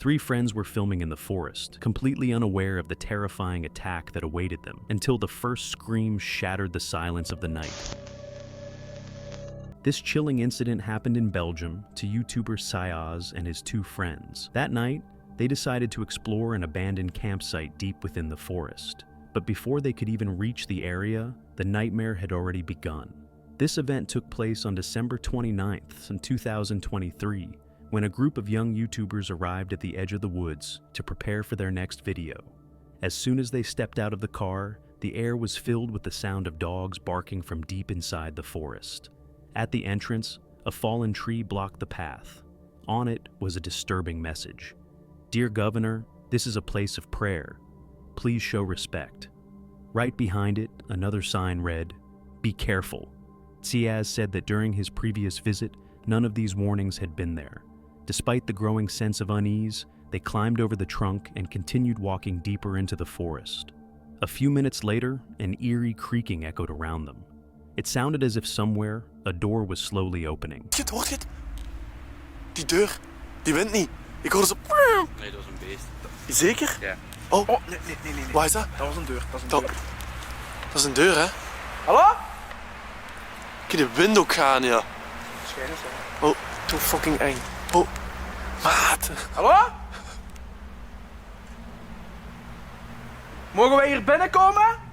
Three friends were filming in the forest, completely unaware of the terrifying attack that awaited them, until the first scream shattered the silence of the night. This chilling incident happened in Belgium to YouTuber Sayaz and his two friends. That night, they decided to explore an abandoned campsite deep within the forest. But before they could even reach the area, the nightmare had already begun. This event took place on December 29th in 2023, when a group of young YouTubers arrived at the edge of the woods to prepare for their next video. As soon as they stepped out of the car, the air was filled with the sound of dogs barking from deep inside the forest. At the entrance, a fallen tree blocked the path. On it was a disturbing message. "Dear Governor, this is a place of prayer. Please show respect." Right behind it, another sign read, "Be careful." Sayaz said that during his previous visit, none of these warnings had been there. Despite the growing sense of unease, they climbed over the trunk and continued walking deeper into the forest. A few minutes later, an eerie creaking echoed around them. It sounded as if somewhere, a door was slowly opening. Hoort je het? Die deur, die wint niet. Ik hoorde zo... Nee, dat was een beest. Zeker? Ja. Oh, Nee. waar is dat? Dat was een deur. Dat is een deur, hè? Hallo? Ik de wind ook gaan, ja. Schijnen zo. Oh, too fucking eng. Oh, maat. Hallo? Mogen wij hier binnenkomen?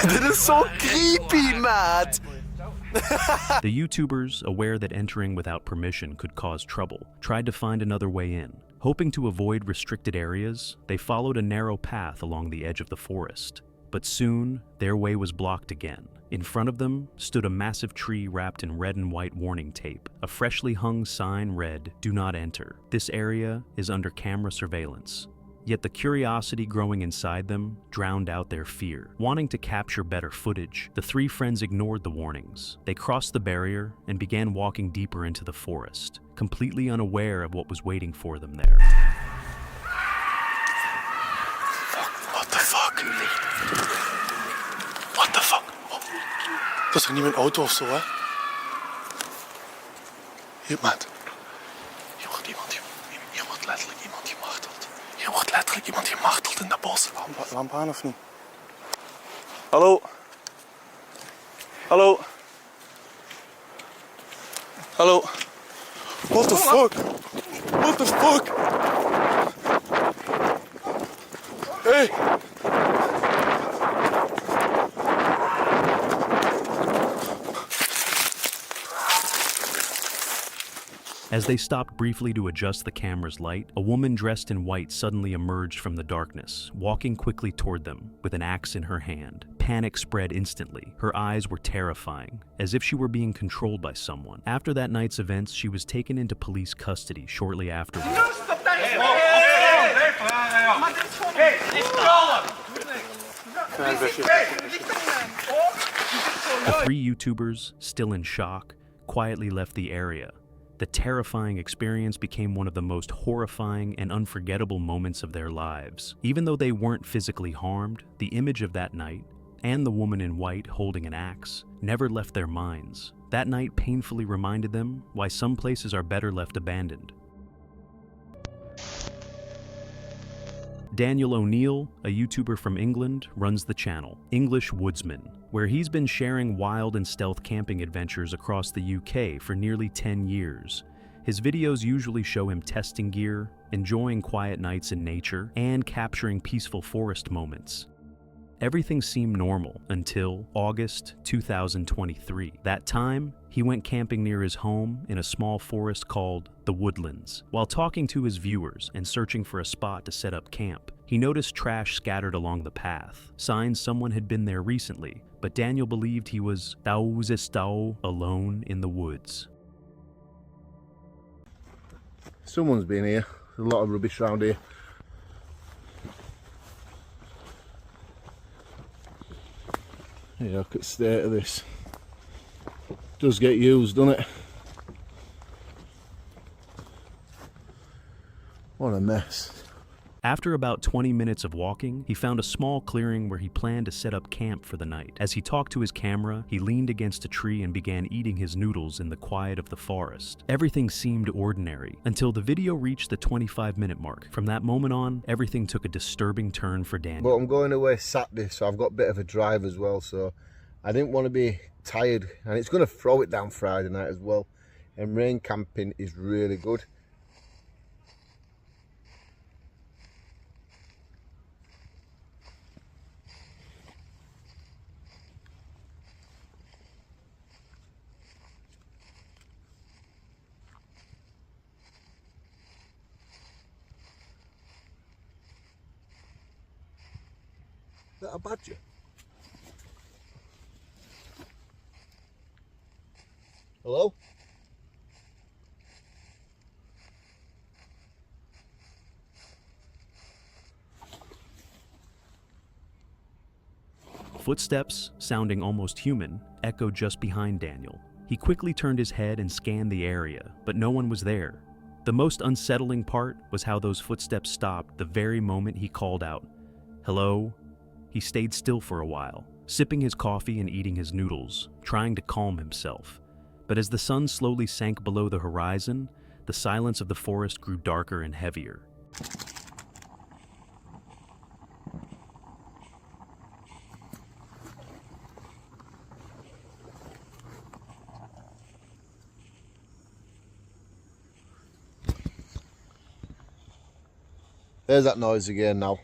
Dit is zo creepy, maat. The YouTubers, aware that entering without permission could cause trouble, tried to find another way in. Hoping to avoid restricted areas, they followed a narrow path along the edge of the forest. But soon, their way was blocked again. In front of them stood a massive tree wrapped in red and white warning tape. A freshly hung sign read, "Do not enter. This area is under camera surveillance." Yet the curiosity growing inside them drowned out their fear. Wanting to capture better footage, the three friends ignored the warnings. They crossed the barrier and began walking deeper into the forest, completely unaware of what was waiting for them there. What the fuck? What the fuck? Oh. Dat is toch niet mijn auto of zo, hè? Hier, maat. Hier wordt letterlijk iemand gemarteld. Hier wordt letterlijk iemand gemarteld in dat bos. Lamp aan of niet? Hallo? Hallo? Hallo? What the fuck? What the fuck? Hey! As they stopped briefly to adjust the camera's light, a woman dressed in white suddenly emerged from the darkness, walking quickly toward them with an axe in her hand. Panic spread instantly. Her eyes were terrifying, as if she were being controlled by someone. After that night's events, she was taken into police custody shortly afterwards. The three YouTubers, still in shock, quietly left the area. The terrifying experience became one of the most horrifying and unforgettable moments of their lives. Even though they weren't physically harmed, the image of that night, and the woman in white holding an axe, never left their minds. That night painfully reminded them why some places are better left abandoned. Daniel O'Neill, a YouTuber from England, runs the channel, English Woodsman, where he's been sharing wild and stealth camping adventures across the UK for nearly 10 years. His videos usually show him testing gear, enjoying quiet nights in nature, and capturing peaceful forest moments. Everything seemed normal until August 2023. That time, he went camping near his home in a small forest called the Woodlands. While talking to his viewers and searching for a spot to set up camp, he noticed trash scattered along the path, signs someone had been there recently, but Daniel believed he was alone in the woods. Someone's been here. There's a lot of rubbish around here. Yeah, look at the state of this. Does get used, doesn't it? What a mess. After about 20 minutes of walking, he found a small clearing where he planned to set up camp for the night. As he talked to his camera, he leaned against a tree and began eating his noodles in the quiet of the forest. Everything seemed ordinary until the video reached the 25-minute mark. From that moment on, everything took a disturbing turn for Daniel. But I'm going away Saturday, so I've got a bit of a drive as well, so I didn't want to be tired, and it's going to throw it down Friday night as well, and rain camping is really good. Is that a badger? Hello? Footsteps, sounding almost human, echoed just behind Daniel. He quickly turned his head and scanned the area, but no one was there. The most unsettling part was how those footsteps stopped the very moment he called out, "Hello?" He stayed still for a while, sipping his coffee and eating his noodles, trying to calm himself. But as the sun slowly sank below the horizon, the silence of the forest grew darker and heavier. There's that noise again now.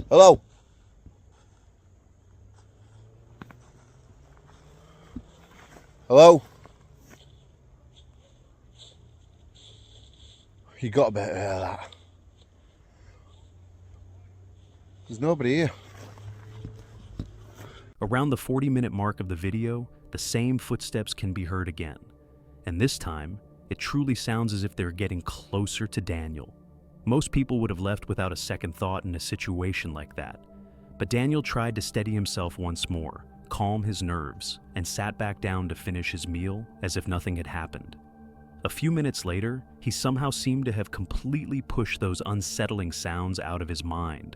Hello? Hello? You got a bit of that. There's nobody here. Around the 40-minute mark of the video, the same footsteps can be heard again. And this time, it truly sounds as if they're getting closer to Daniel. Most people would have left without a second thought in a situation like that. But Daniel tried to steady himself once more, calm his nerves, and sat back down to finish his meal as if nothing had happened. A few minutes later, he somehow seemed to have completely pushed those unsettling sounds out of his mind.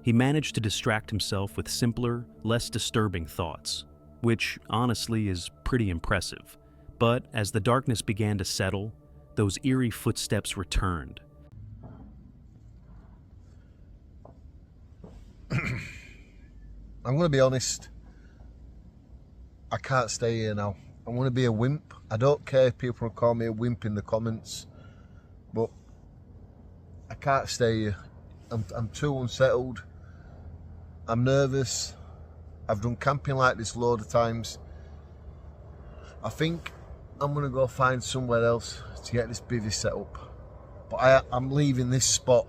He managed to distract himself with simpler, less disturbing thoughts, which honestly is pretty impressive. But as the darkness began to settle, those eerie footsteps returned. I'm going to be honest. I can't stay here now. I'm going to be a wimp. I don't care if people call me a wimp in the comments, but I can't stay here. I'm too unsettled. I'm nervous. I've done camping like this a load of times. I think I'm going to go find somewhere else to get this bivvy set up. But I'm leaving this spot.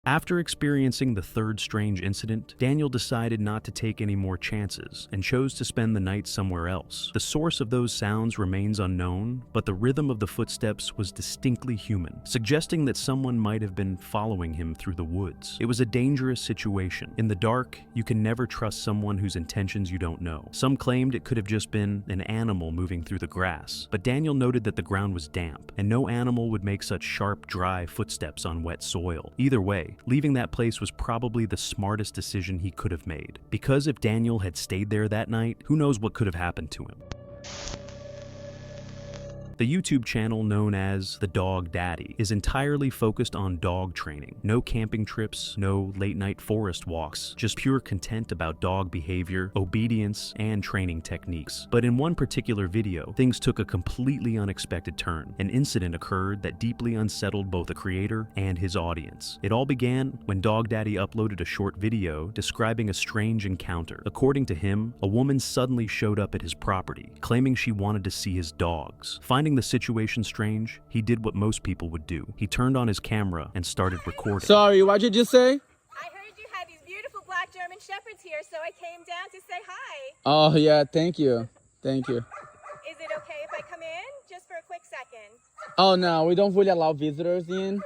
After experiencing the third strange incident, Daniel decided not to take any more chances and chose to spend the night somewhere else. The source of those sounds remains unknown, but the rhythm of the footsteps was distinctly human, suggesting that someone might have been following him through the woods. It was a dangerous situation. In the dark, you can never trust someone whose intentions you don't know. Some claimed it could have just been an animal moving through the grass, but Daniel noted that the ground was damp, and no animal would make such sharp, dry footsteps on wet soil. Either way, leaving that place was probably the smartest decision he could have made. Because if Daniel had stayed there that night, who knows what could have happened to him. The YouTube channel known as The Dog Daddy is entirely focused on dog training. No camping trips, no late-night forest walks, just pure content about dog behavior, obedience, and training techniques. But in one particular video, things took a completely unexpected turn. An incident occurred that deeply unsettled both the creator and his audience. It all began when Dog Daddy uploaded a short video describing a strange encounter. According to him, a woman suddenly showed up at his property, claiming she wanted to see his dogs. Finding the situation strange, he did what most people would do. He turned on his camera and started recording. Sorry, what'd you just say? I heard you had these beautiful black German shepherds here, so I came down to say hi. Oh, yeah, thank you. Thank you. Is it okay if I come in? Just for a quick second. Oh, no, we don't really allow visitors in.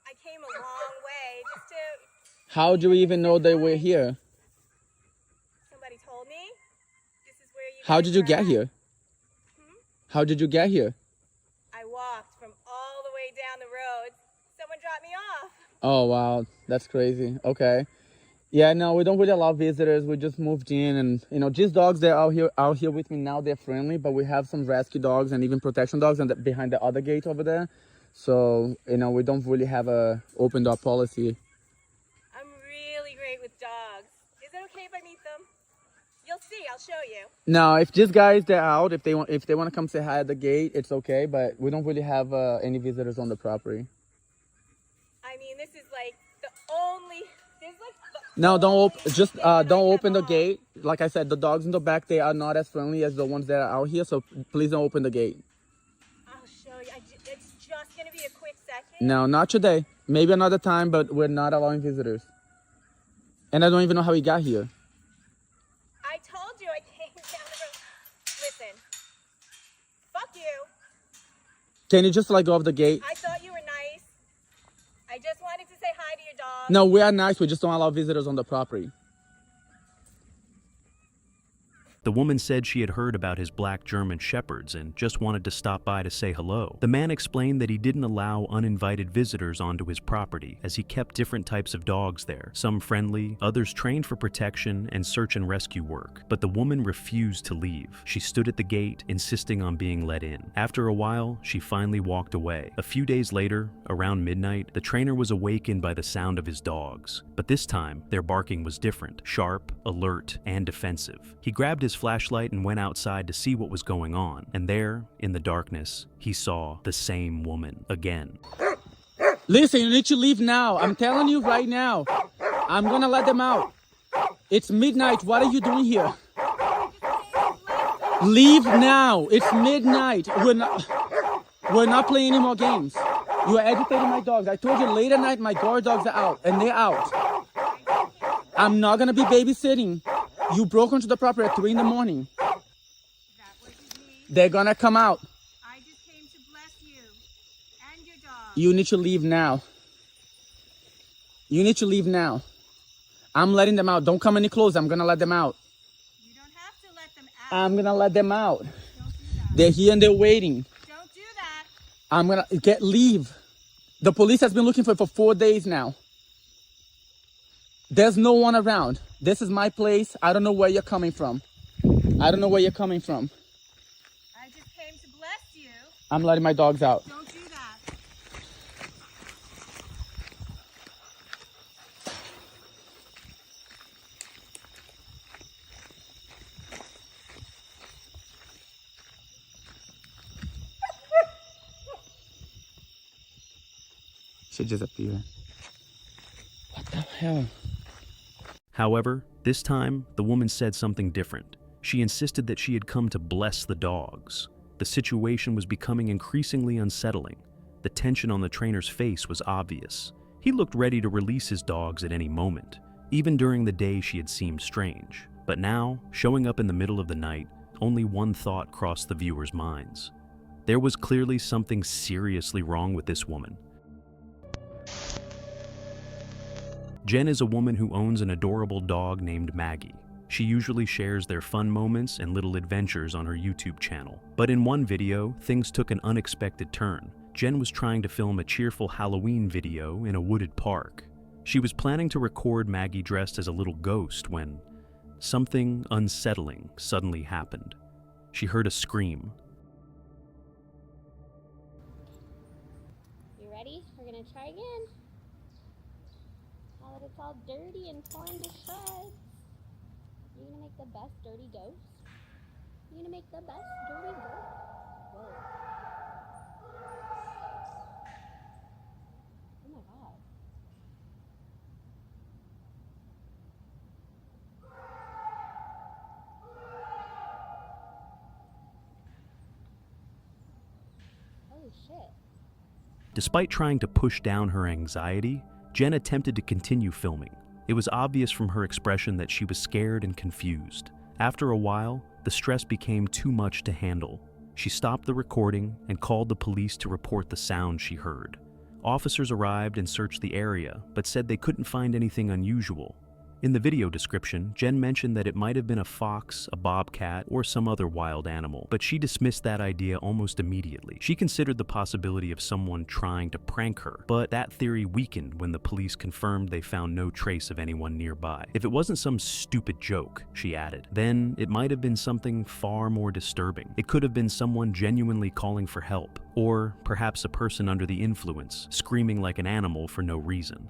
I came a long way just to How do you even know they were here? Somebody told me. This is where you How guys did you were get at. here? How did you get here? I walked from all the way down the road. Someone dropped me off. Oh, wow. That's crazy. Okay. Yeah, no, we don't really allow visitors. We just moved in, and these dogs, they're out here with me now. They're friendly, but we have some rescue dogs and even protection dogs behind the other gate over there. So, we don't really have a open door policy. I'm really great with dogs. Is it okay if I meet them? You'll see. I'll show you. No, if these guys, they're out, if they want to come say hi at the gate, it's okay, but we don't really have any visitors on the property. I mean, this is like the only. There's like. No, don't open the gate. Like I said, the dogs in the back, they are not as friendly as the ones that are out here, so please don't open the gate. I'll show you. It's just gonna be a quick second. No, not today. Maybe another time, but we're not allowing visitors. And I don't even know how he got here. I told you I came down the road. Listen. Fuck you. Can you just let go of the gate? I thought you were nice. I just wanted to say hi to your dog. No, we are nice. We just don't allow visitors on the property. The woman said she had heard about his black German shepherds and just wanted to stop by to say hello. The man explained that he didn't allow uninvited visitors onto his property, as he kept different types of dogs there, some friendly, others trained for protection and search and rescue work. But the woman refused to leave. She stood at the gate, insisting on being let in. After a while, she finally walked away. A few days later, around midnight, the trainer was awakened by the sound of his dogs. But this time, their barking was different, sharp, alert, and defensive. He grabbed his flashlight and went outside to see what was going on, and there, in the darkness, he saw the same woman again. Listen, you need to leave now. I'm telling you right now. I'm gonna let them out. It's midnight. What are you doing here? Leave now. It's midnight. We're not playing any more games. You are agitating my dogs. I told you late at night my guard dogs are out, and they're out. I'm not gonna be babysitting. You broke onto the property at 3 in the morning. That wasn't me. They're gonna come out. I just came to bless you and your dog. You need to leave now. You need to leave now. I'm letting them out. Don't come any closer. I'm gonna let them out. You don't have to let them out. I'm gonna let them out. Don't do that. They're here and they're waiting. Don't do that. I'm gonna leave. The police has been looking for 4 days now. There's no one around. This is my place. I don't know where you're coming from. I don't know where you're coming from. I just came to bless you. I'm letting my dogs out. Don't do that. She disappeared. What the hell? However, this time, the woman said something different. She insisted that she had come to bless the dogs. The situation was becoming increasingly unsettling. The tension on the trainer's face was obvious. He looked ready to release his dogs at any moment. Even during the day, she had seemed strange. But now, showing up in the middle of the night, only one thought crossed the viewers' minds. There was clearly something seriously wrong with this woman. Jen is a woman who owns an adorable dog named Maggie. She usually shares their fun moments and little adventures on her YouTube channel. But in one video, things took an unexpected turn. Jen was trying to film a cheerful Halloween video in a wooded park. She was planning to record Maggie dressed as a little ghost when something unsettling suddenly happened. She heard a scream. You ready? We're gonna try again. Now that it's all dirty and torn to shreds. You gonna make the best dirty ghost? You gonna make the best dirty ghost? Whoa. Oh my god. Holy shit. Despite trying to push down her anxiety, Jen attempted to continue filming. It was obvious from her expression that she was scared and confused. After a while, the stress became too much to handle. She stopped the recording and called the police to report the sound she heard. Officers arrived and searched the area, but said they couldn't find anything unusual. In the video description, Jen mentioned that it might have been a fox, a bobcat, or some other wild animal, but she dismissed that idea almost immediately. She considered the possibility of someone trying to prank her, but that theory weakened when the police confirmed they found no trace of anyone nearby. If it wasn't some stupid joke, she added, then it might have been something far more disturbing. It could have been someone genuinely calling for help, or perhaps a person under the influence, screaming like an animal for no reason.